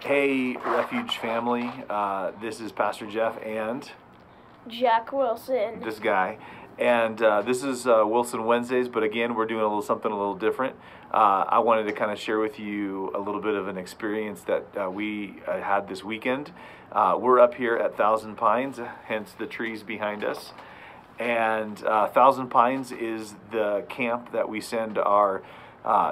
Hey, Refuge family. This is Pastor Geoff and Jack Wilson. this guy. And this is Wilson Wednesdays, but again, we're doing something a little different. I wanted to kind of share with you a little bit of an experience that we had this weekend. We're up here at Thousand Pines, hence the trees behind us. And Thousand Pines is the camp that we send our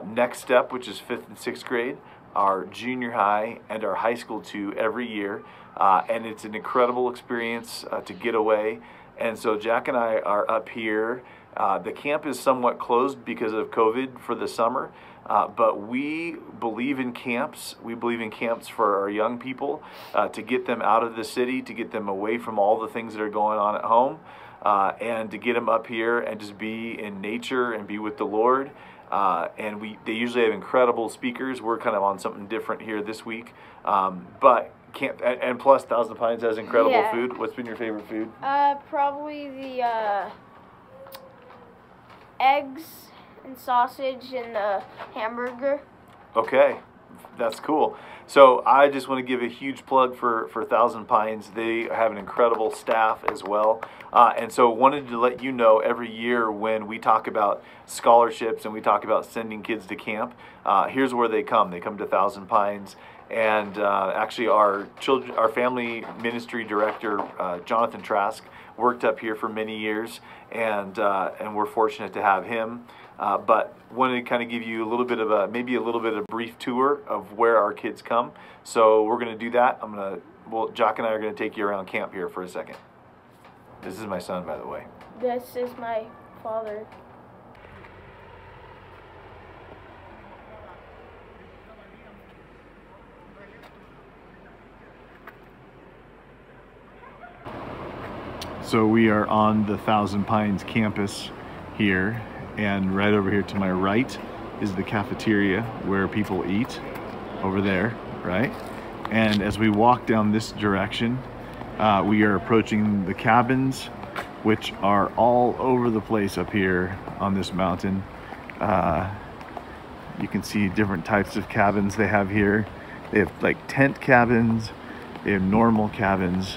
next step, which is 5th and 6th grade, our junior high, and our high school to every year. And it's an incredible experience to get away. And so Jack and I are up here. The camp is somewhat closed because of COVID for the summer, but we believe in camps. We believe in camps for our young people to get them out of the city, to get them away from all the things that are going on at home, and to get them up here and just be in nature and be with the Lord. And they usually have incredible speakers. We're kind of on something different here this week, but and plus Thousand Pines has incredible food. What's been your favorite food? Probably the eggs and sausage and the hamburger. Okay, that's cool. So I just want to give a huge plug for Thousand Pines. They have an incredible staff as well. And so wanted to let you know every year when we talk about scholarships and we talk about sending kids to camp, here's where they come. They come to Thousand Pines. And actually our family ministry director, Jonathan Trask, worked up here for many years, and we're fortunate to have him. But wanted to kind of give you a little bit of maybe a little bit of brief tour of where our kids come. So we're going to do that. Jock and I are going to take you around camp here for a second. This is my son, by the way. This is my father. So we are on the Thousand Pines campus here, and right over here to my right is the cafeteria where people eat, over there, right? And as we walk down this direction, we are approaching the cabins, which are all over the place up here on this mountain. You can see different types of cabins they have here. They have like tent cabins, they have normal cabins,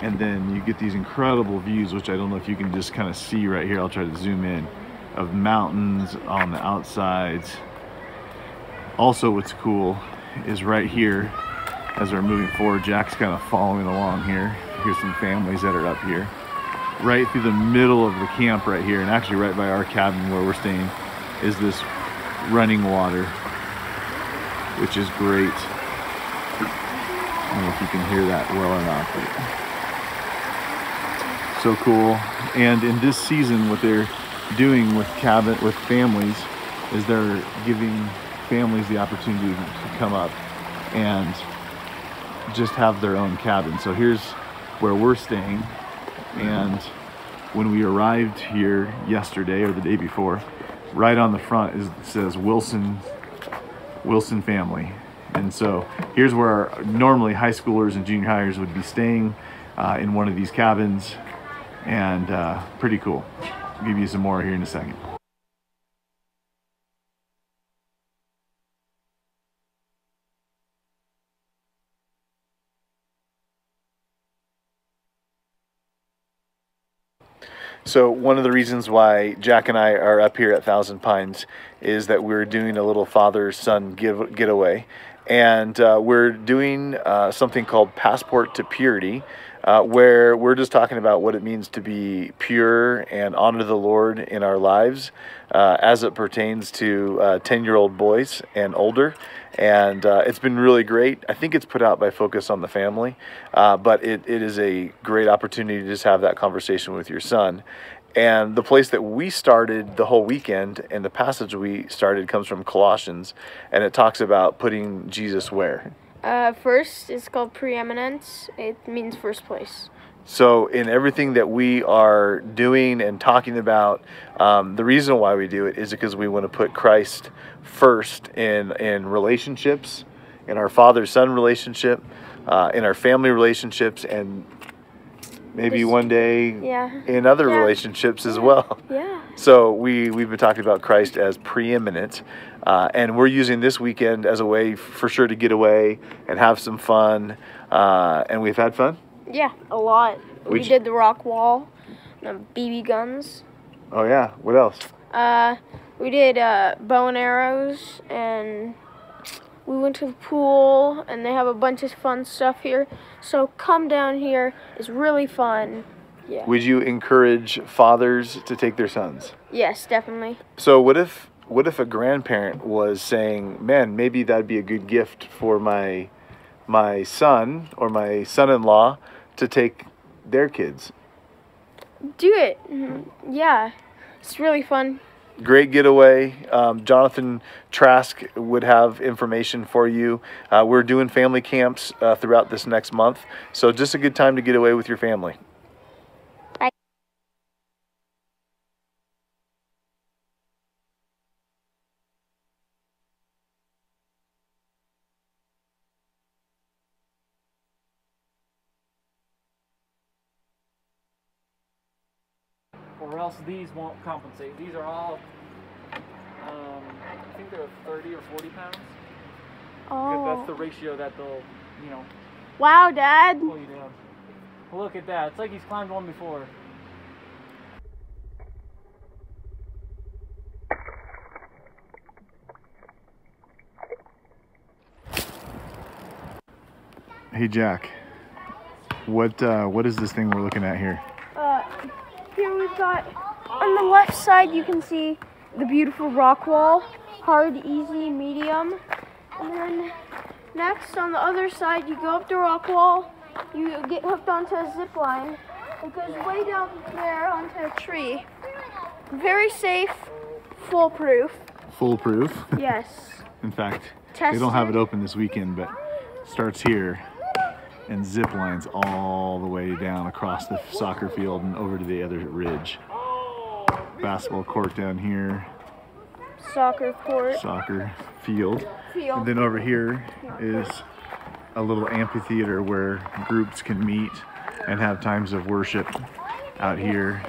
and then you get these incredible views, which I don't know if you can just kind of see right here. I'll try to zoom in, of mountains on the outsides. Also, what's cool is right here, as we're moving forward, Jack's kind of following along here. Here's some families that are up here. Right through the middle of the camp right here, and actually right by our cabin where we're staying, is this running water, which is great. I don't know if you can hear that well or not, but so cool. And in this season, what they're doing with families is they're giving families the opportunity to come up and just have their own cabin. So here's where we're staying, and when we arrived here yesterday or the day before, right on the front it says Wilson family. And so here's where normally high schoolers and junior hires would be staying, in one of these cabins. And pretty cool. I'll give you some more here in a second. So one of the reasons why Jack and I are up here at Thousand Pines is that we're doing a little father-son getaway. And we're doing something called Passport to Purity, where we're just talking about what it means to be pure and honor the Lord in our lives as it pertains to 10-year-old boys and older. And it's been really great. I think it's put out by Focus on the Family, but it is a great opportunity to just have that conversation with your son. And the place that we started the whole weekend, and the passage we started, comes from Colossians, and it talks about putting Jesus where? First, it's called preeminence. It means first place. So in everything that we are doing and talking about, the reason why we do it is because we want to put Christ first in relationships, in our father-son relationship, in our family relationships, and maybe Just- one day Yeah. in other Yeah. relationships as well. Yeah. So we've been talking about Christ as preeminent, and we're using this weekend as a way for sure to get away and have some fun, and we've had fun. Yeah, a lot. We Which- did the rock wall, the BB guns. Oh yeah, what else? We did bow and arrows, and we went to the pool, and they have a bunch of fun stuff here. So come down here. It's really fun. Yeah. Would you encourage fathers to take their sons? Yes, definitely. So what if a grandparent was saying, man, maybe that'd be a good gift for my son or my son-in-law to take their kids? Do it. Yeah, it's really fun. Great getaway. Jonathan Trask would have information for you. We're doing family camps throughout this next month, so just a good time to get away with your family. Or else these won't compensate. These are all, I think they're 30 or 40 pounds. Oh. That's the ratio that they'll, Wow, Dad. pull you down. Look at that. It's like he's climbed one before. Hey Jack, what is this thing we're looking at here? Here we've got, on the left side you can see the beautiful rock wall, hard, easy, medium. And then next on the other side you go up the rock wall, you get hooked onto a zip line. It goes way down there onto a tree. Very safe, foolproof. Foolproof. Yes. In fact, Tested. they don't have it open this weekend, but starts here and zip lines all the way down across the soccer field and over to the other ridge. Basketball court down here, Soccer court. soccer field. Field. And then over here is a little amphitheater where groups can meet and have times of worship out here.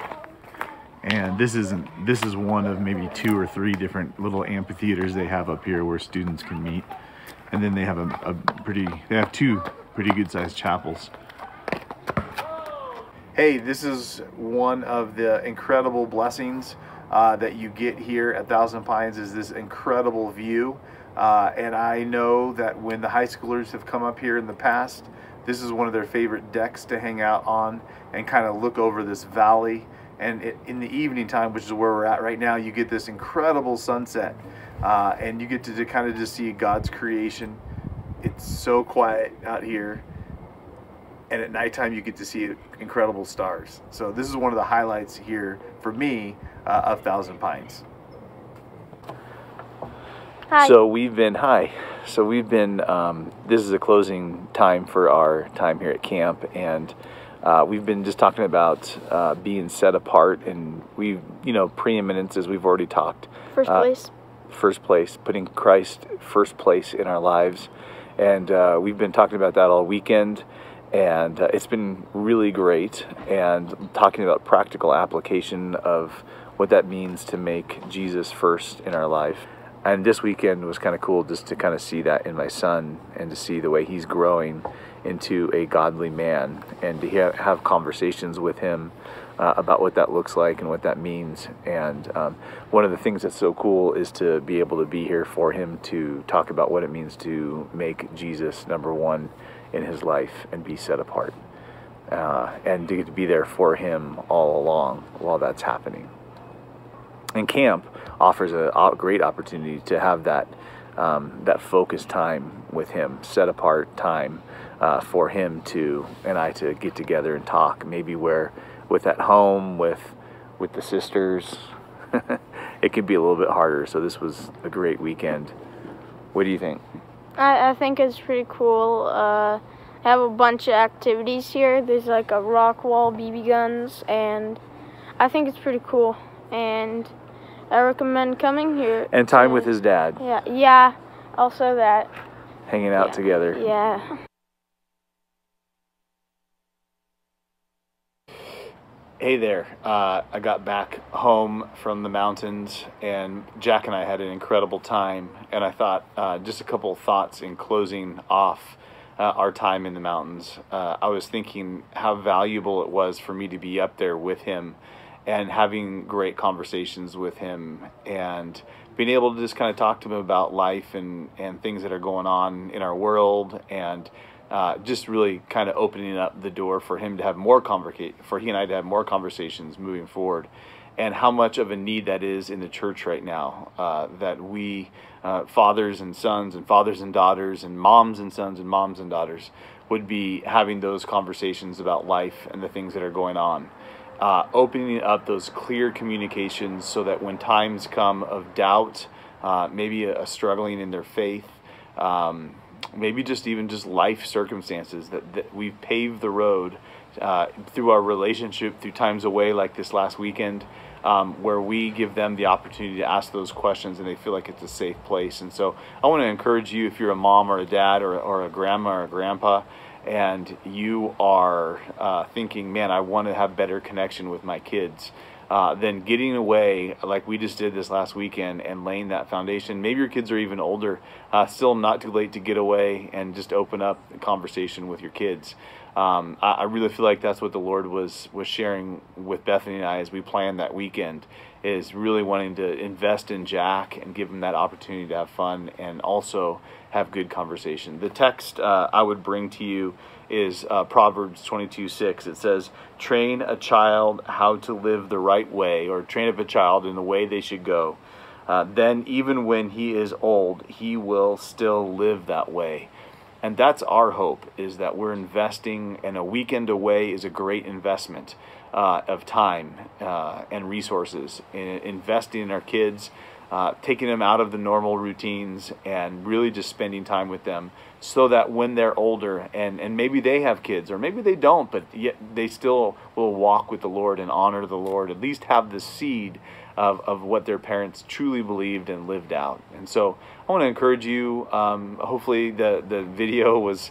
And this is one of maybe 2 or 3 different little amphitheaters they have up here where students can meet. And then they have they have 2 pretty good sized chapels. Hey, this is one of the incredible blessings that you get here at Thousand Pines, is this incredible view. And I know that when the high schoolers have come up here in the past, this is one of their favorite decks to hang out on and kind of look over this valley. And in the evening time, which is where we're at right now, you get this incredible sunset. And you get to kind of just see God's creation. It's so quiet out here. And at nighttime, you get to see incredible stars. So this is one of the highlights here for me of Thousand Pines. Hi. So we've been, this is a closing time for our time here at camp, and we've been just talking about being set apart, and preeminence, as we've already talked. First place. First place, putting Christ first place in our lives. And we've been talking about that all weekend, and it's been really great, and talking about practical application of what that means to make Jesus first in our life. And this weekend was kind of cool just to kind of see that in my son, and to see the way he's growing into a godly man, and to have conversations with him about what that looks like and what that means. And one of the things that's so cool is to be able to be here for him to talk about what it means to make Jesus number one in his life and be set apart, and to get to be there for him all along while that's happening. And camp offers a great opportunity to have that focused time with him, set apart time for him and I to get together and talk. Maybe where with at home with the sisters, it could be a little bit harder. So this was a great weekend. What do you think? I think it's pretty cool. I have a bunch of activities here. There's like a rock wall, BB guns, and I think it's pretty cool. And I recommend coming here. And time with his dad. Yeah, also that. Hanging out together. Yeah. Hey there. I got back home from the mountains, and Jack and I had an incredible time. And I thought just a couple of thoughts in closing off our time in the mountains. I was thinking how valuable it was for me to be up there with him and having great conversations with him and being able to just kind of talk to him about life and things that are going on in our world, and just really kind of opening up the door for him to have for he and I to have more conversations moving forward, and how much of a need that is in the church right now, that we fathers and sons and fathers and daughters and moms and sons and moms and daughters would be having those conversations about life and the things that are going on. Opening up those clear communications so that when times come of doubt, maybe a struggling in their faith, maybe just life circumstances, that we've paved the road through our relationship, through times away like this last weekend, where we give them the opportunity to ask those questions and they feel like it's a safe place. And so I want to encourage you, if you're a mom or a dad or a grandma or a grandpa, and you are thinking, man, I want to have better connection with my kids, then getting away like we just did this last weekend and laying that foundation. Maybe your kids are even older, still not too late to get away and just open up a conversation with your kids. I really feel like that's what the Lord was sharing with Bethany and I as we planned that weekend, is really wanting to invest in Jack and give him that opportunity to have fun and also have good conversation. The text I would bring to you is Proverbs 22:6. It says, train a child how to live the right way, or train up a child in the way they should go. Then even when he is old, he will still live that way. And that's our hope, is that we're investing, and a weekend away is a great investment of time and resources, investing in our kids, taking them out of the normal routines and really just spending time with them, so that when they're older and maybe they have kids or maybe they don't, but yet they still will walk with the Lord and honor the Lord, at least have the seed of what their parents truly believed and lived out. And so I want to encourage you, hopefully the video was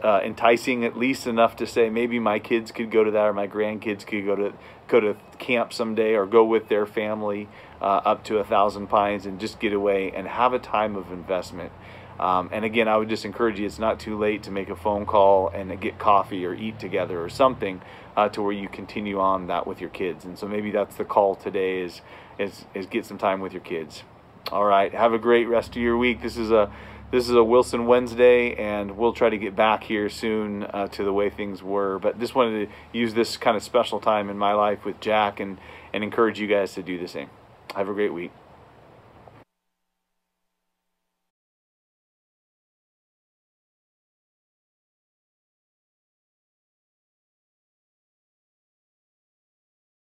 enticing, at least enough to say maybe my kids could go to that, or my grandkids could go to camp someday, or go with their family up to 1,000 Pines and just get away and have a time of investment. And again, I would just encourage you, it's not too late to make a phone call and get coffee or eat together or something to where you continue on that with your kids. And so maybe that's the call today, is get some time with your kids. All right, have a great rest of your week. This is a Wilson Wednesday, and we'll try to get back here soon to the way things were. But just wanted to use this kind of special time in my life with Jack and encourage you guys to do the same. Have a great week.